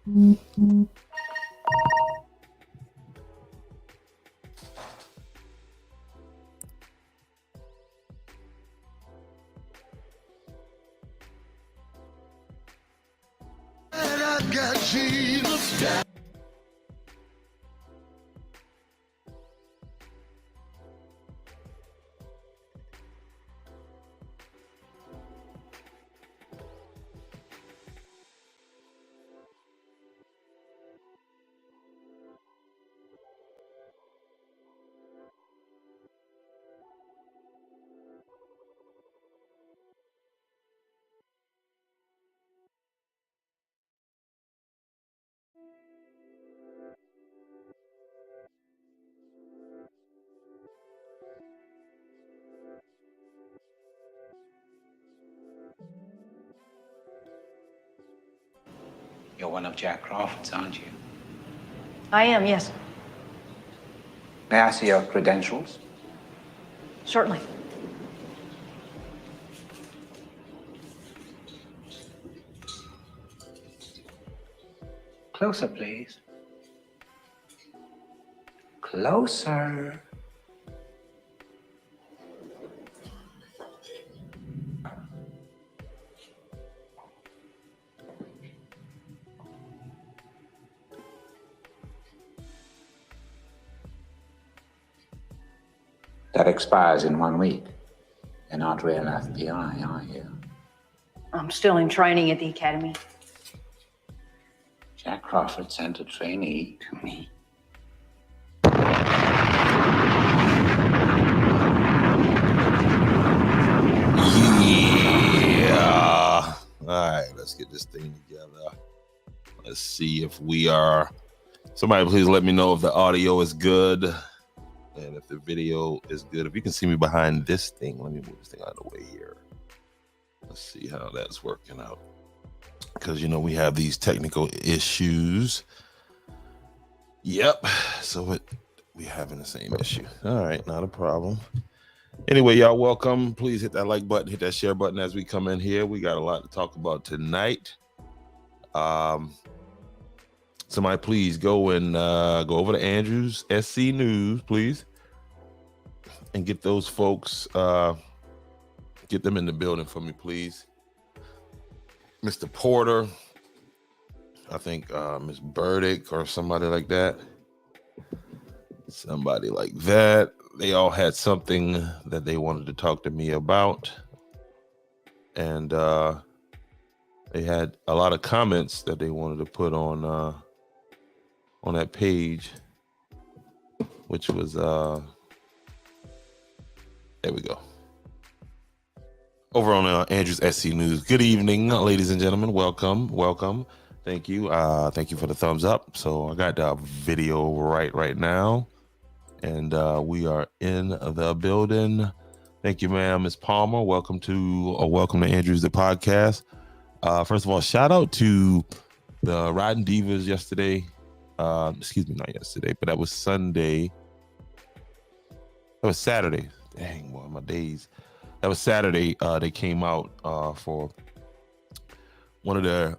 I've got Jesus. You're one of Jack Crawford's, aren't you? I am, yes. May I see your credentials? Certainly. Closer, please. Closer. That expires in 1 week. You're not real FBI, are you? I'm still in training at the academy. Jack Crawford sent a trainee to me. Yeah. All right, let's get this thing together. Let's see if we are. Somebody please let me know if the audio is good and if the video is good. If you can see me behind this thing, let me move this thing out of the way here. Let's see how that's working out. Because, you know, we have these technical issues. Yep. So we having the same issue. All right, not a problem. Anyway, y'all, welcome. Please hit that like button, hit that share button as we come in here. We got a lot to talk about tonight. Somebody please go and go over to Andrews SC News, please, and get those folks, get them in the building for me, please. Mr. Porter, I think Ms. Burdick or somebody like that. Somebody like that. They all had something that they wanted to talk to me about. And they had a lot of comments that they wanted to put on that page, which was, there we go. Over on Andrews SC News. Good evening, ladies and gentlemen. Welcome. Thank you. Thank you for the thumbs up. So I got the video right now. And we are in the building. Thank you, ma'am, Ms. Palmer. Welcome to Andrews, the podcast. First of all, shout out to the Riding Divas yesterday. Excuse me, not yesterday, but that was Sunday. That was Saturday. Dang, boy, my days. That was Saturday. They came out for one of the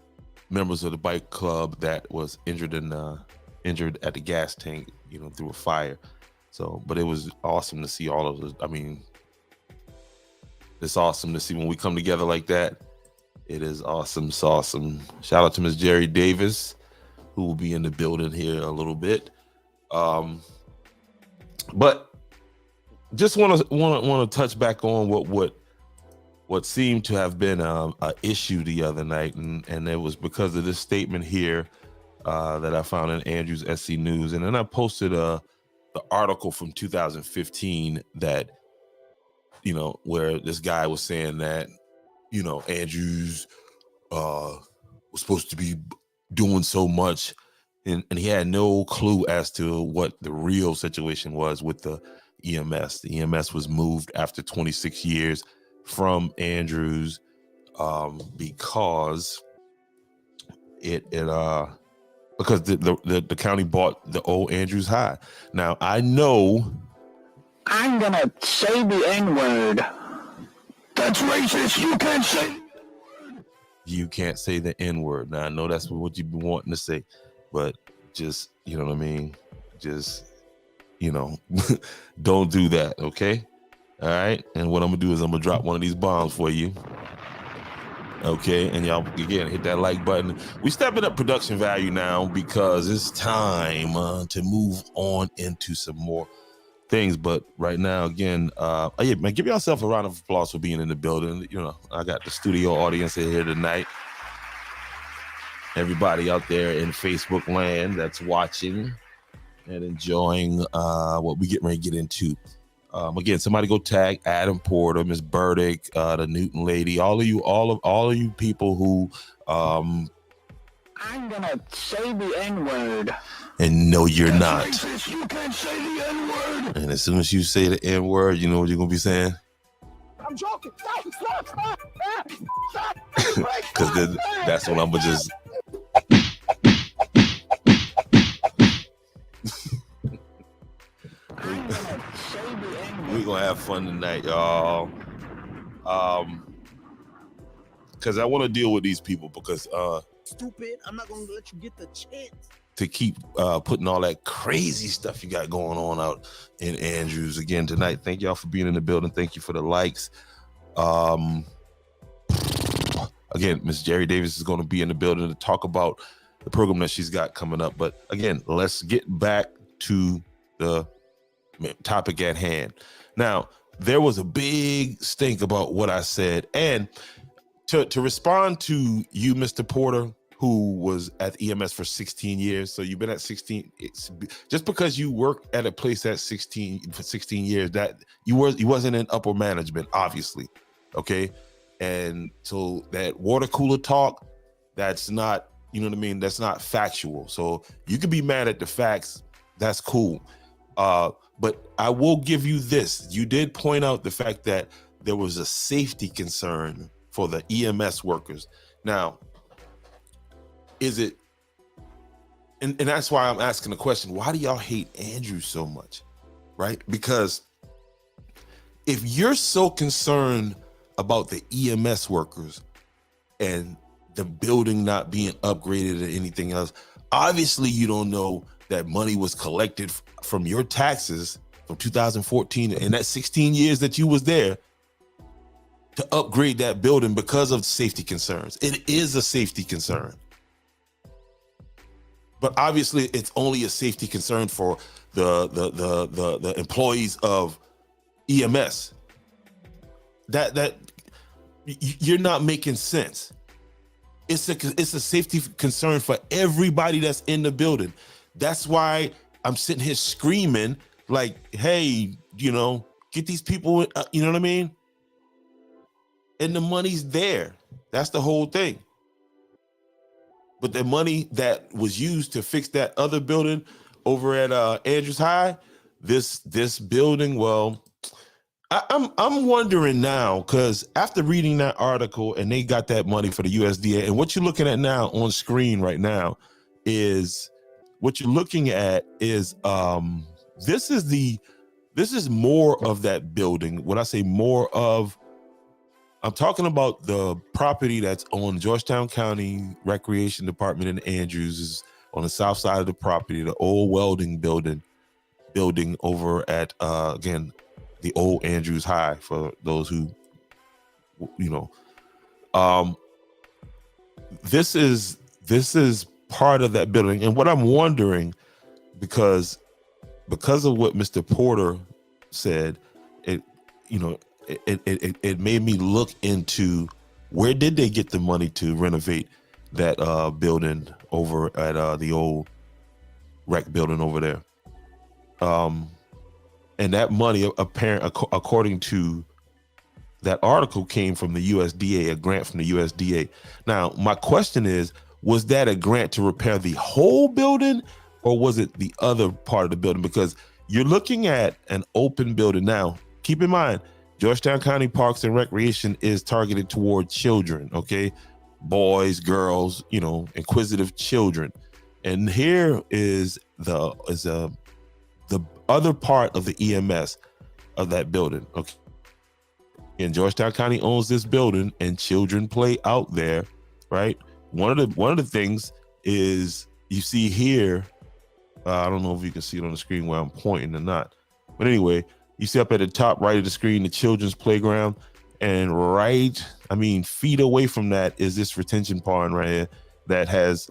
members of the bike club that was injured at the gas tank, you know, through a fire. So, but it was awesome to see all of this. I mean, it's awesome to see when we come together like that. It is awesome. It's awesome. Shout out to Ms. Jerry Davis, who will be in the building here a little bit. But just want to touch back on what seemed to have been a issue the other night, and it was because of this statement here that I found in Andrews SC News, and then I posted the article from 2015 that, you know, where this guy was saying that, you know, Andrews was supposed to be doing so much, and he had no clue as to what the real situation was with the EMS. The EMS was moved after 26 years from Andrews because the county bought the old Andrews High. Now I know I'm gonna say the N-word. That's racist. You can't say. you can't say the N-word. Now I know that's what you've been wanting to say, but just, you know what I mean? Just, you know, don't do that, okay? All right. And what I'm gonna do is I'm gonna drop one of these bombs for you. Okay, and y'all again hit that like button. We stepping up production value now because it's time to move on into some more things. But right now, again, yeah, man, give yourself a round of applause for being in the building. You know, I got the studio audience here tonight. Everybody out there in Facebook land that's watching and enjoying what we getting ready to get into. Again, somebody go tag Adam Porter, Miss Burdick, the Newton lady, all of you people who I'm gonna say the N-word. and no, you're That's not. racist. You can't say the N-word. And as soon as you say the N-word, you know what you're gonna be saying? I'm joking. Stop. Because then that's when I'm gonna just I'm gonna say the N-word. we're gonna have fun tonight, y'all. Because I want to deal with these people because Stupid. I'm not gonna let you get the chance. to keep putting all that crazy stuff you got going on out in Andrews again tonight. Thank y'all for being in the building. Thank you for the likes. Again, Miss Jerry Davis is going to be in the building to talk about the program that she's got coming up. But again, let's get back to the topic at hand. Now, there was a big stink about what I said, and to respond to you, Mr. Porter, who was at EMS for 16 years. So you've been at 16. It's just because you work at a place at 16 for 16 years that you wasn't in upper management, obviously. Okay. And so that water cooler talk, that's not, you know what I mean? That's not factual. So you can be mad at the facts. That's cool. But I will give you this. You did point out the fact that there was a safety concern for the EMS workers. Now, is it, and that's why I'm asking the question, why do y'all hate Andrew so much, right? Because if you're so concerned about the EMS workers and the building not being upgraded or anything else, obviously you don't know that money was collected from your taxes from 2014 and that 16 years that you was there to upgrade that building because of safety concerns. It is a safety concern. But obviously it's only a safety concern for the employees of EMS. That you're not making sense. It's a safety concern for everybody that's in the building. That's why I'm sitting here screaming like, hey, you know, get these people, you know what I mean? And the money's there. That's the whole thing. But the money that was used to fix that other building over at Andrews High, this building, well, I'm wondering now, because after reading that article and they got that money for the USDA, and what you're looking at now on screen right now is this is more of that building. When I say more of, I'm talking about the property that's on Georgetown County Recreation Department in Andrews, is on the south side of the property, the old welding building over at again, the old Andrews High, for those who, you know. This is part of that building. And what I'm wondering, because of what Mr. Porter said, it made me look into where did they get the money to renovate that building over at the old rec building over there. And that money, according to that article, came from the USDA, a grant from the USDA. Now, my question is, was that a grant to repair the whole building, or was it the other part of the building? Because you're looking at an open building. Now, keep in mind, Georgetown County Parks and Recreation is targeted toward children, okay? Boys, girls, you know, inquisitive children. And here is the other part of the EMS of that building, okay? And Georgetown County owns this building, and children play out there right? One of the things is you see here. I don't know if you can see it on the screen where I'm pointing or not, but anyway, you see up at the top right of the screen the children's playground, and feet away from that is this retention pond right here that has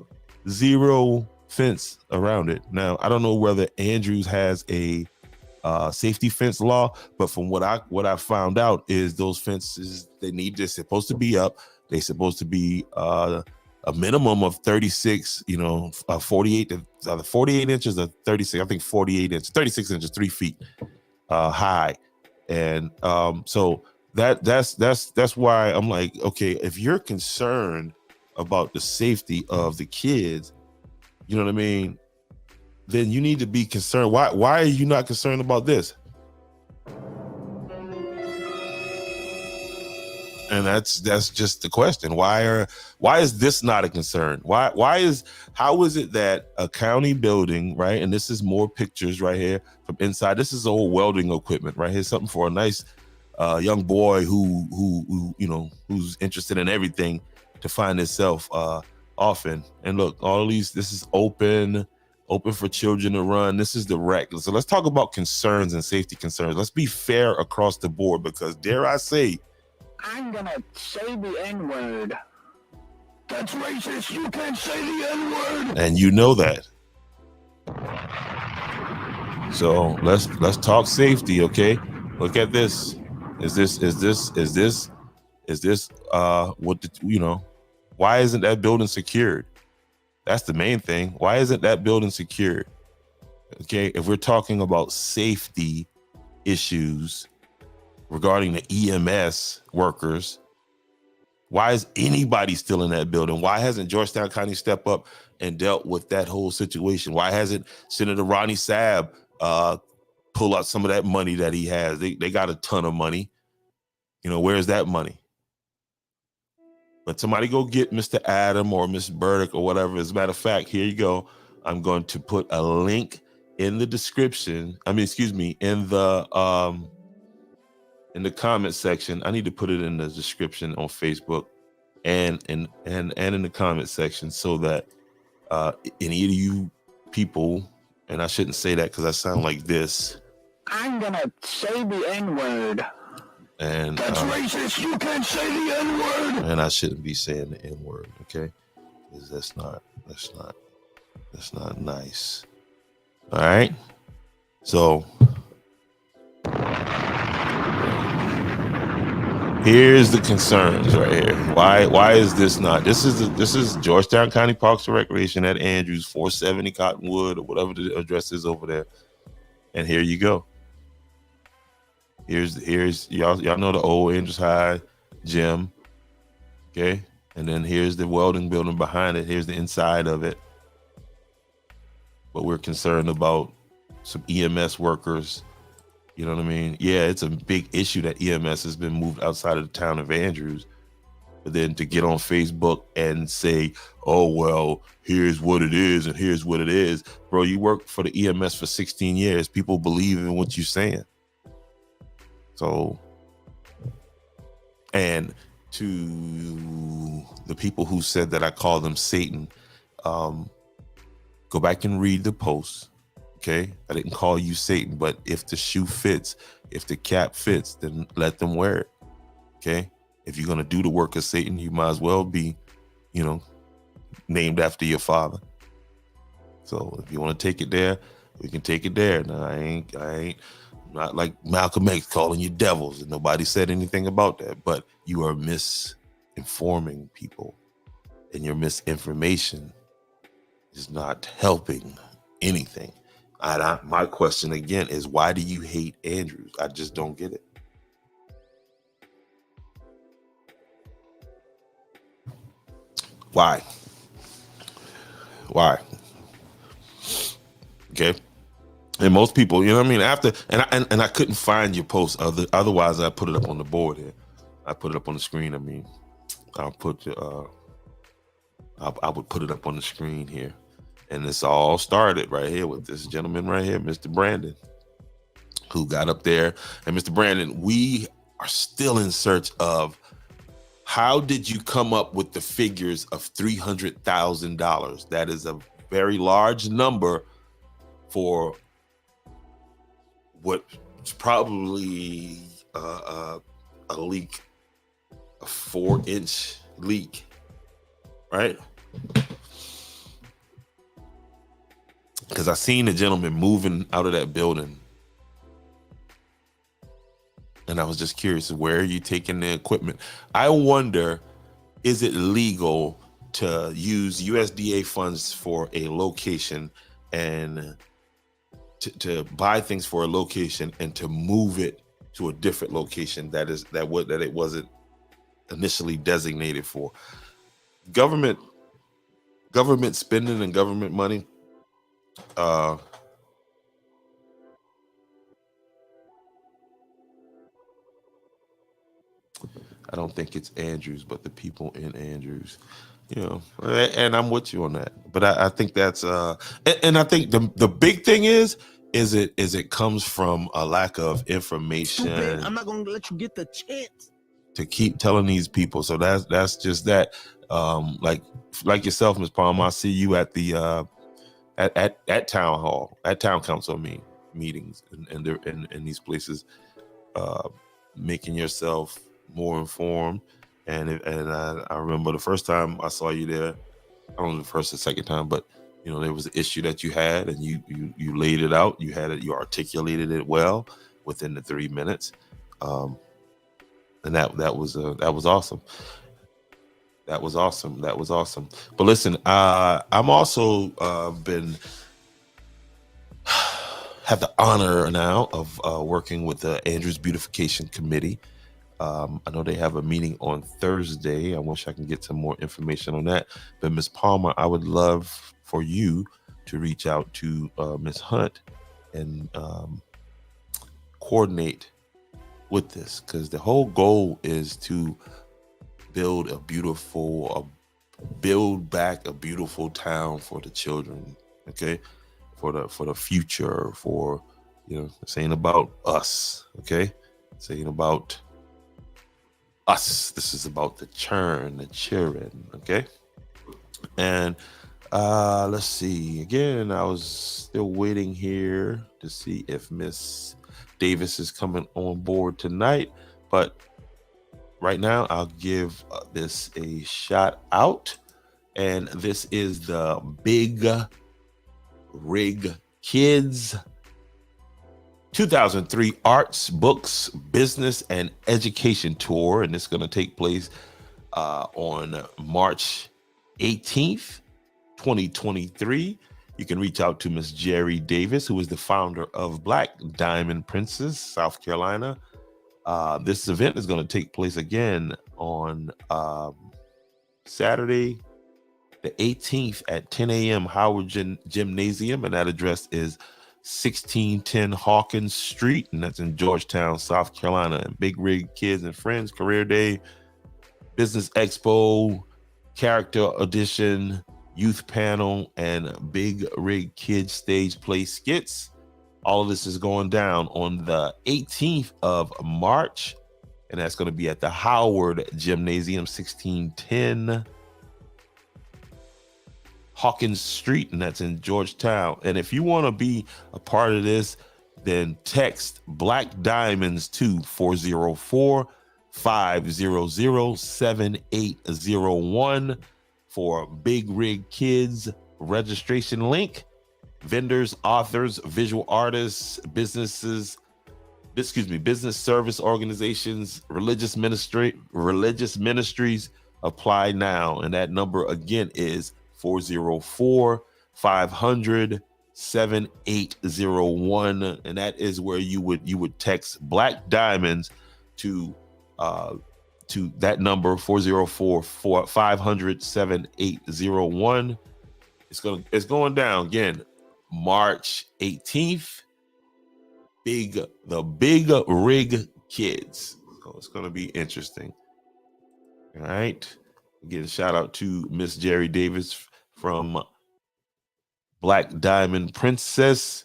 zero fence around it. Now I don't know whether Andrews has a safety fence law, but from what I found out is those fences they're supposed to be up. They're supposed to be a minimum of 36, 48 to 48 inches or 36. I think 48 inches, 36 inches, 3 feet high, and so that's why I'm like, okay, if you're concerned about the safety of the kids, you know what I mean, then you need to be concerned. Why are you not concerned about this? And that's just the question. Why is this not a concern? How is it that a county building, right? And this is more pictures right here from inside. This is old welding equipment right here. Something for a nice young boy who's interested in everything to find himself often. And look, all these, this is open for children to run. This is the wreck. So let's talk about concerns and safety concerns. Let's be fair across the board, because dare I say, I'm gonna say the N-word. That's racist. You can't say the N-word. and you know that. So let's talk safety, okay? Look at this. Is this why isn't that building secured? That's the main thing. Why isn't that building secured? Okay, if we're talking about safety issues regarding the EMS workers, why is anybody still in that building? Why hasn't Georgetown County stepped up and dealt with that whole situation? Why hasn't Senator Ronnie Sabb pull out some of that money that he has? They got a ton of money. Where's that money? But somebody go get Mr. Adam or Miss Burdick or whatever. As a matter of fact, here you go. I'm going to put a link in the description. In the comment section. I need to put it in the description on Facebook and in the comment section, so that any of you people, and I shouldn't say that because I sound like this. I'm gonna say the N-word. And that's racist. You can't say the N-word. And I shouldn't be saying the N-word, okay? Because that's not nice. All right. So here's the concerns right here. Why is this not? This is Georgetown County Parks and Recreation at Andrews, 470 Cottonwood, or whatever the address is over there. And here you go. Here's y'all know the old Andrews High gym, okay? And then here's the welding building behind it. Here's the inside of it. But we're concerned about some EMS workers. You know what I mean? Yeah, it's a big issue that EMS has been moved outside of the town of Andrews. But then to get on Facebook and say, oh, well, here's what it is and here's what it is. Bro, you worked for the EMS for 16 years. People believe in what you're saying. So, and to the people who said that I call them Satan, go back and read the post. Okay, I didn't call you Satan, but if the shoe fits, if the cap fits, then let them wear it. Okay, if you're gonna do the work of Satan, you might as well be, named after your father. So if you want to take it there, we can take it there. Now I ain't not like Malcolm X calling you devils, and nobody said anything about that. But you are misinforming people, and your misinformation is not helping anything. My question again is, why do you hate Andrews? I just don't get it. Why? Okay. And most people, you know what I mean? After, and I couldn't find your post. Otherwise, I put it up on the board here. I put it up on the screen. I mean, I would put it up on the screen here. And this all started right here with this gentleman right here, Mr. Brandon, who got up there. And Mr. Brandon, we are still in search of How did you come up with the figures of $300,000? That is a very large number for what's probably a leak, a 4-inch leak, right? Because I seen the gentleman moving out of that building. And I was just curious, where are you taking the equipment? I wonder, is it legal to use USDA funds for a location and to buy things for a location and to move it to a different location that it wasn't initially designated for? Government spending and government money. I don't think it's Andrews, but the people in Andrews, and I'm with you on that. But I think that's and I think the big thing is it comes from a lack of information. Stupid. I'm not gonna let you get the chance to keep telling these people. So that's just that. Like yourself, Ms. Palmer, I see you at the at town hall, at town council meetings, and they're in these places, making yourself more informed. And I remember the first time I saw you there, I don't know the first or second time, but there was an issue that you had, and you laid it out. You articulated it well within the 3 minutes, and that was awesome. That was awesome. But listen, I'm also have the honor now of working with the Andrews Beautification Committee. I know they have a meeting on Thursday. I wish I can get some more information on that. But Ms. Palmer, I would love for you to reach out to Ms. Hunt and coordinate with this, because the whole goal is to build back a beautiful town for the children. Okay, for the future. This ain't about us. Okay, this ain't about us. This is about the children. Okay, and let's see. Again, I was still waiting here to see if Miss Davis is coming on board tonight, but right now I'll give this a shout out, and this is the Big Rig Kids 2003 Arts, Books, Business, and Education Tour, and it's going to take place on March 18th, 2023. You can reach out to Miss Jerry Davis, who is the founder of Black Diamond Princess, South Carolina. This event is going to take place again on Saturday, the 18th at 10 a.m. Howard Gymnasium, and that address is 1610 Hawkins Street, and that's in Georgetown, South Carolina. And Big Rig Kids and Friends Career Day, Business Expo, Character Audition, Youth Panel, and Big Rig Kids Stage Play Skits. All of this is going down on the 18th of March, and that's going to be at the Howard Gymnasium, 1610 Hawkins Street, and that's in Georgetown. And if you want to be a part of this, then text Black Diamonds to 404-500-7801 for Big Rig Kids registration link. Vendors, authors, visual artists, business service organizations, religious ministries apply now. And that number again is 404-500-7801, and that is where you would text Black Diamonds to that number 404-500-7801. It's going down again March 18th. The Big Rig Kids. So it's going to be interesting. All right. Again, shout out to Miss Jerry Davis from Black Diamond Princess,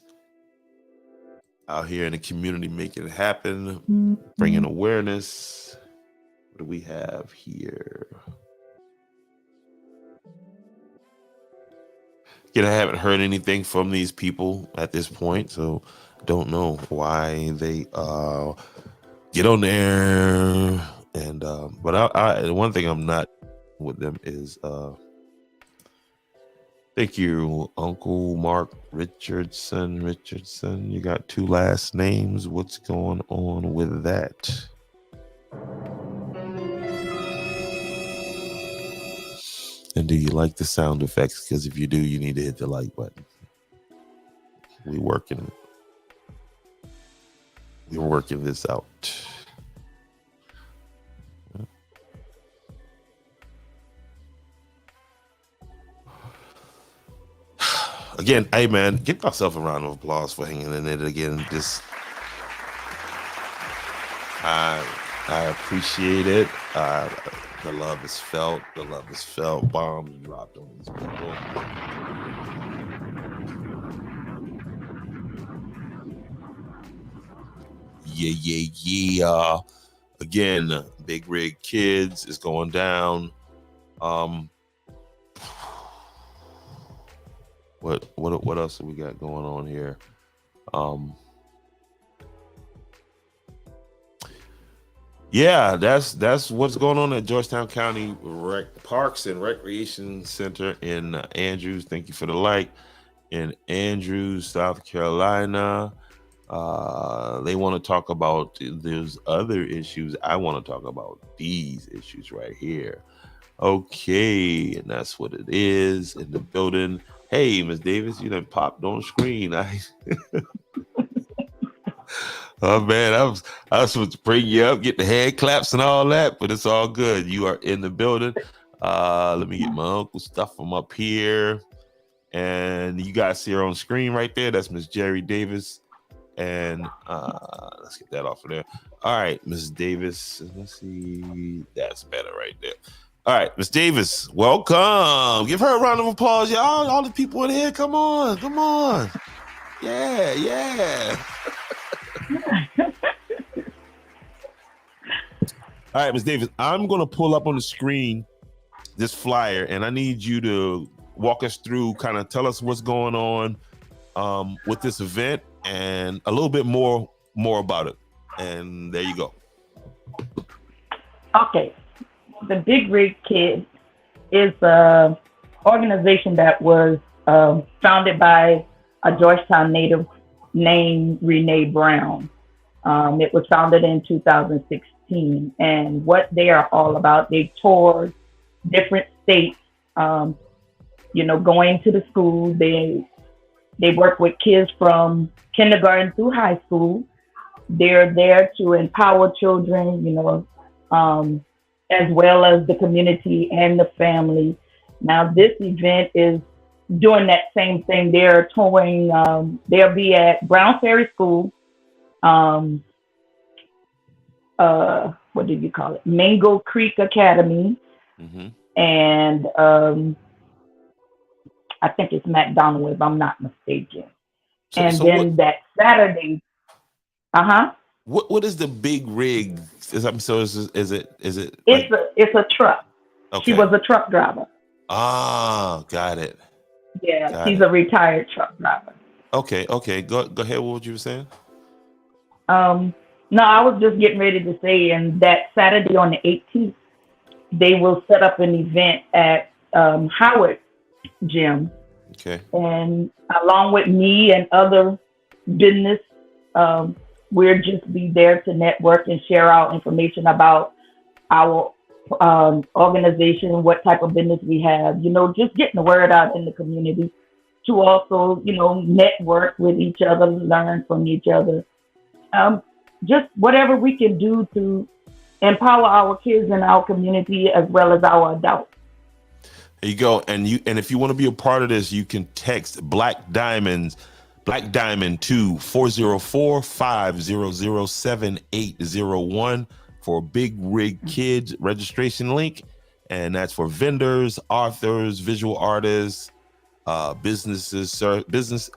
out here in the community making it happen, bringing awareness. What do we have here? Again, I haven't heard anything from these people at this point, so don't know why they get on there. And but I one thing I'm not with them is thank you, Uncle Mark Richardson. You got 2 last names. What's going on with that? And do you like the sound effects? Because if you do, you need to hit the like button. We're working this out. Again, hey man, give myself a round of applause for hanging in it again. Just I appreciate it. The love is felt. Bombs dropped on these people. Yeah. Again, Big Rig Kids is going down. What else have we got going on here? Yeah, that's what's going on at Georgetown County Parks and Recreation Center in Andrews. Thank you for the like. In Andrews, South Carolina. They want to talk about those other issues. I want to talk about these issues right here. Okay, and that's what it is in the building. Hey, Ms. Davis, you done popped on screen. Oh man, I was supposed to bring you up, get the hand claps and all that, but it's all good. You are in the building. Let me get my uncle stuff from up here. And you guys see her on screen right there. That's Miss Jerry Davis. And let's get that off of there. All right, Miss Davis. Let's see. That's better right there. All right, Miss Davis, welcome. Give her a round of applause, y'all. All the people in here, come on. Yeah. All right, Ms. Davis, I'm going to pull up on the screen this flyer, and I need you to walk us through, kind of tell us what's going on with this event and a little bit more about it. And there you go. Okay. The Big Rig Kid is an organization that was founded by a Georgetown native named Renee Brown. It was founded in 2016, and what they are all about, they tour different states, going to the school. They work with kids from kindergarten through high school. They're there to empower children, as well as the community and the family. Now, this event is doing that same thing. They're touring, they'll be at Brown Ferry School, what did you call it? Mango Creek Academy. Mm-hmm. And I think it's McDonald, if I'm not mistaken. That Saturday, What is the Big Rig? Is it? It's a truck. Okay. She was a truck driver. Ah, got it. Yeah, she's a retired truck driver. Okay. Go ahead. What you were saying? No, I was just getting ready to say, and that Saturday on the 18th, they will set up an event at Howard Gym. Okay. And along with me and other business, we'll just be there to network and share our information about our organization, what type of business we have, just getting the word out in the community to also, network with each other, learn from each other. Just whatever we can do to empower our kids in our community as well as our adults. There you go. And if you want to be a part of this, you can text Black Diamond to 404-500-7801 for Big Rig Kids registration link. And that's for vendors, authors, visual artists, businesses, service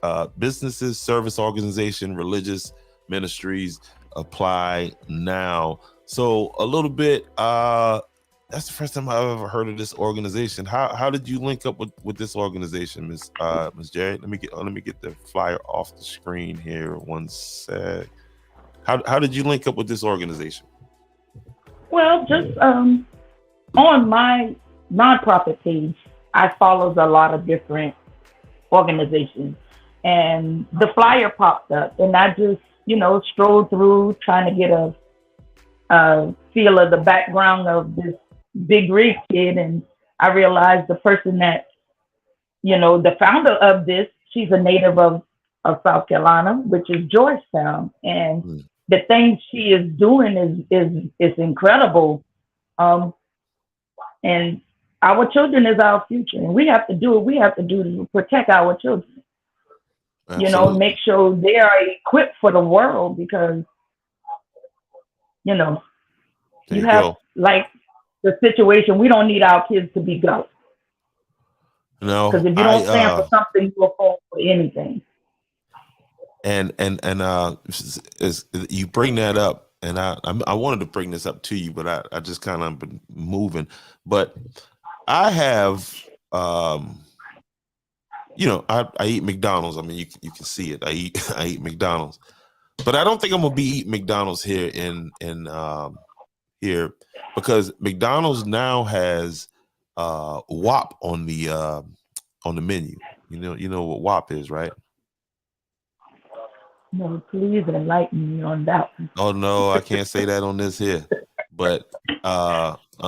organization, religious ministries. Apply now. So a little bit. That's the first time I've ever heard of this organization. How did you link up with this organization, Miss Jarrett? Let me get the flyer off the screen here. One sec. How did you link up with this organization? Well, just on my nonprofit page, I follow a lot of different organizations, and the flyer popped up, and I just strolled through trying to get a feel of the background of this Big Rig kid, and I realized the person that the founder of this, she's a native of South Carolina, which is Georgetown, and the things she is doing is incredible. And our children is our future, and we have to do what we have to do to protect our children. Absolutely. Make sure they are equipped for the world, because you have go. Like the situation, we don't need our kids to be ghosts. No, because if you don't stand for something, you will fall for anything. And you bring that up, and I wanted to bring this up to you, but I just kind of been moving. But I have, I eat McDonald's. I mean, you can see it. I eat McDonald's, but I don't think I'm gonna be eating McDonald's here here, because McDonald's now has WAP on the menu. You know what WAP is, right? No, please enlighten me on that one. Oh no, I can't say that on this here. But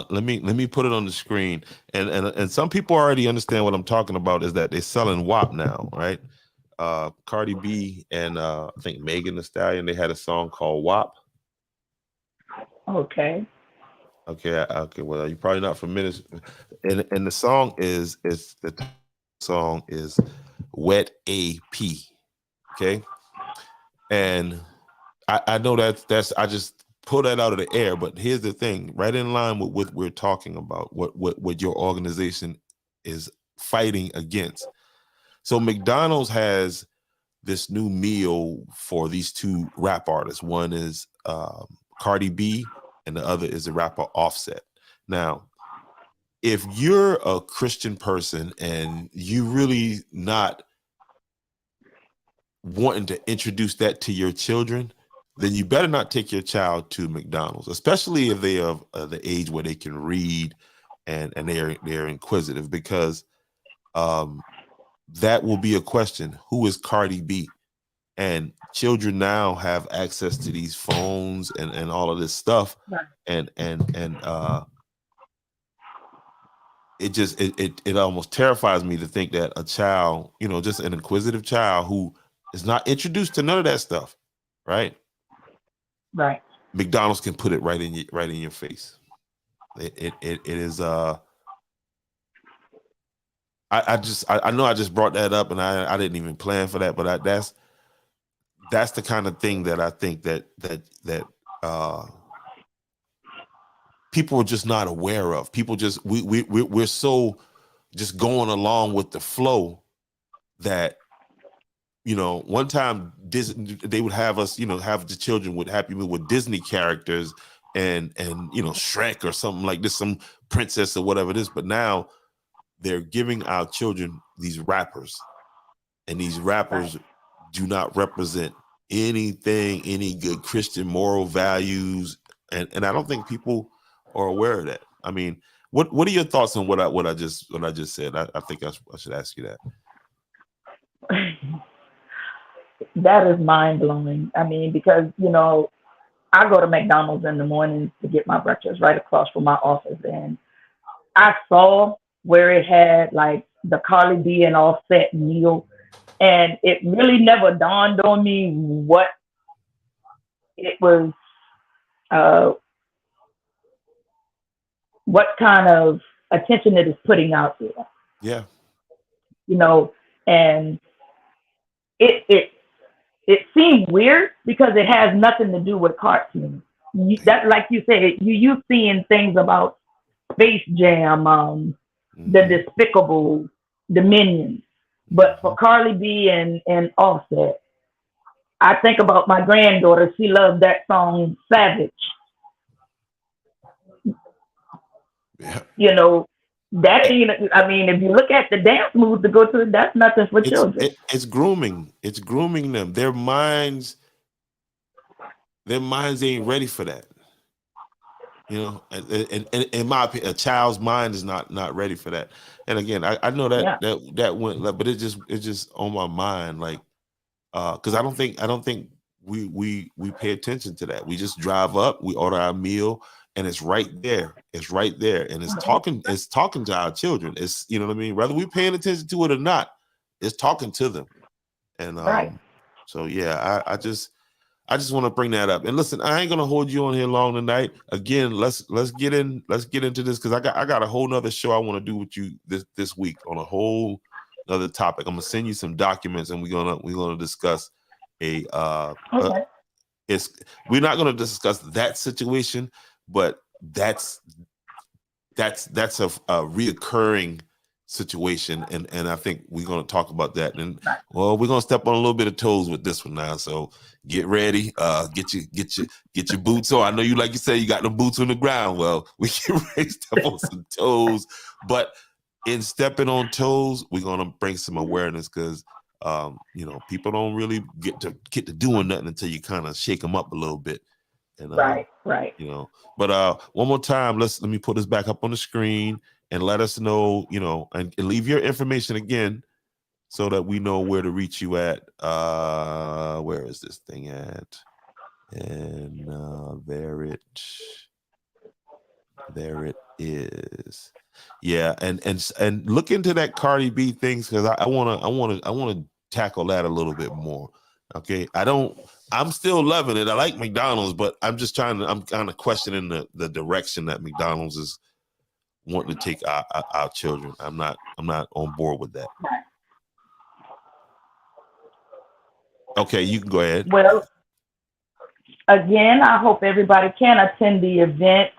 let me put it on the screen. And some people already understand what I'm talking about, is that they're selling WAP now, right? Cardi B and I think Megan Thee Stallion, they had a song called WAP. Okay. Well, you're probably not familiar. And the song is Wet AP. Okay. And I know that's I just pull that out of the air, but here's the thing, right in line with what we're talking about, what your organization is fighting against. So McDonald's has this new meal for these two rap artists. One is Cardi B, and the other is the rapper Offset. Now, if you're a Christian person and you really not wanting to introduce that to your children, then you better not take your child to McDonald's, especially if they are the age where they can read and they're inquisitive, because that will be a question. Who is Cardi B? And children now have access to these phones and all of this stuff, and it almost terrifies me to think that a child, just an inquisitive child who is not introduced to none of that stuff, right? Right. McDonald's can put it right in your face. It is. I know I just brought that up, and I didn't even plan for that, but that's the kind of thing that I think that people are just not aware of. People just we're so just going along with the flow that. One time they would have us, have the children with Happy Meal with Disney characters and Shrek or something like this, some princess or whatever it is. But now they're giving our children these rappers, and these rappers do not represent anything, any good Christian moral values, and I don't think people are aware of that. I mean, what are your thoughts on what I just said? I think I should ask you that. That is mind blowing. I mean, because, I go to McDonald's in the morning to get my breakfast right across from my office. And I saw where it had like the Cardi B and Offset meal. And it really never dawned on me what it was, what kind of attention it is putting out there. Yeah. And it seemed weird because it has nothing to do with cartoons. That, like you said, you seeing things about Space Jam, the Despicable, the Minions. But for Cardi B and Offset, I think about my granddaughter. She loved that song Savage. Yeah. You know, that ain't. I mean, if you look at the dance moves to go to, that's nothing for children. It's grooming. It's grooming them. Their minds ain't ready for that. You know, and in my opinion, a child's mind is not ready for that. And again, I know that went, but it's just on my mind, like, because I don't think we pay attention to that. We just drive up, we order our meal, and it's right there. It's right there, and it's talking to our children. It's, you know what I mean. Whether we paying attention to it or not, it's talking to them. And so yeah, I just want to bring that up. And listen, I ain't gonna hold you on here long tonight. Again, let's get into this, because I got a whole nother show I want to do with you this week on a whole other topic. I'm gonna send you some documents, and we're gonna discuss we're not gonna discuss that situation, but that's a reoccurring situation, and I think we're gonna talk about that. And well, we're gonna step on a little bit of toes with this one now, so get ready. Get your boots on. I know you, like you said, you got the boots on the ground. Well, we get ready to step on some toes, but in stepping on toes, we're gonna bring some awareness, because you know, people don't really get to doing nothing until you kind of shake them up a little bit. And right. You know, but one more time, let me put this back up on the screen and let us know, you know, and leave your information again, so that we know where to reach you at. Where is this thing at? And there it is. Yeah, and look into that Cardi B things, because I want to tackle that a little bit more. Okay, I'm still loving it. I like McDonald's, but I'm kind of questioning the direction that McDonald's is wanting to take our children. I'm not on board with that. Okay, you can go ahead. Well, again, I hope everybody can attend the event.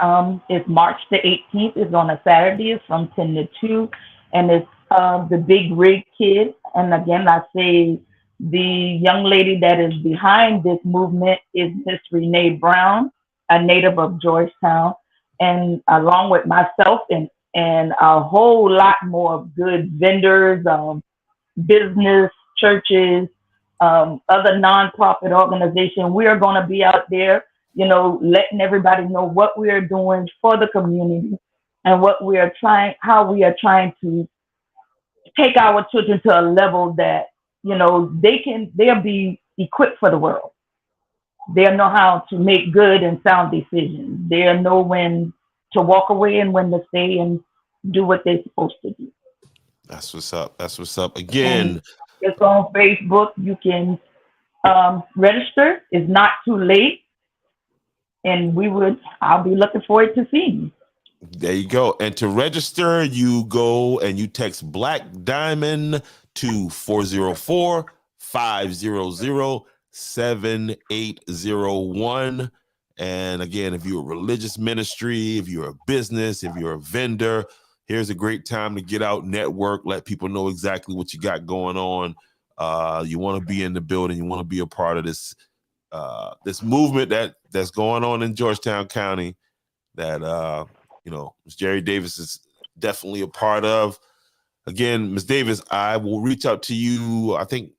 It's March the 18th. It's on a Saturday. It's from 10 to 2, and it's the Big Rig Kid. And again, I say the young lady that is behind this movement is Miss Renee Brown, a native of Georgetown, and along with myself and a whole lot more good vendors, business, churches, other nonprofit organizations. We are going to be out there, you know, letting everybody know what we are doing for the community, and how we are trying to take our children to a level that, you know, they'll be equipped for the world. They'll know how to make good and sound decisions. They'll know when to walk away and when to stay and do what they're supposed to do. That's what's up. That's what's up. Again, and it's on Facebook. You can register. It's not too late. And I'll be looking forward to seeing you. There you go. And to register, you go and you text Black Diamond to 404-500-7801. And again, if you're a religious ministry, if you're a business, if you're a vendor, here's a great time to get out, network, let people know exactly what you got going on. You want to be in the building. You want to be a part of this movement that's going on in Georgetown County that, you know, Ms. Jerry Davis is definitely a part of. Again, Ms. Davis, I will reach out to you, I think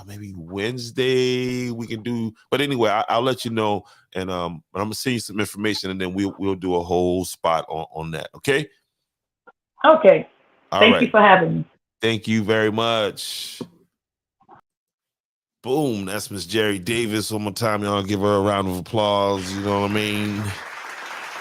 maybe Wednesday we can do, but anyway, I'll let you know, and I'm gonna send you some information, and then we'll do a whole spot on that. Okay. Okay. Thank you for having me. Thank you very much. Boom. That's Miss Jerry Davis. One more time, y'all give her a round of applause. You know what I mean?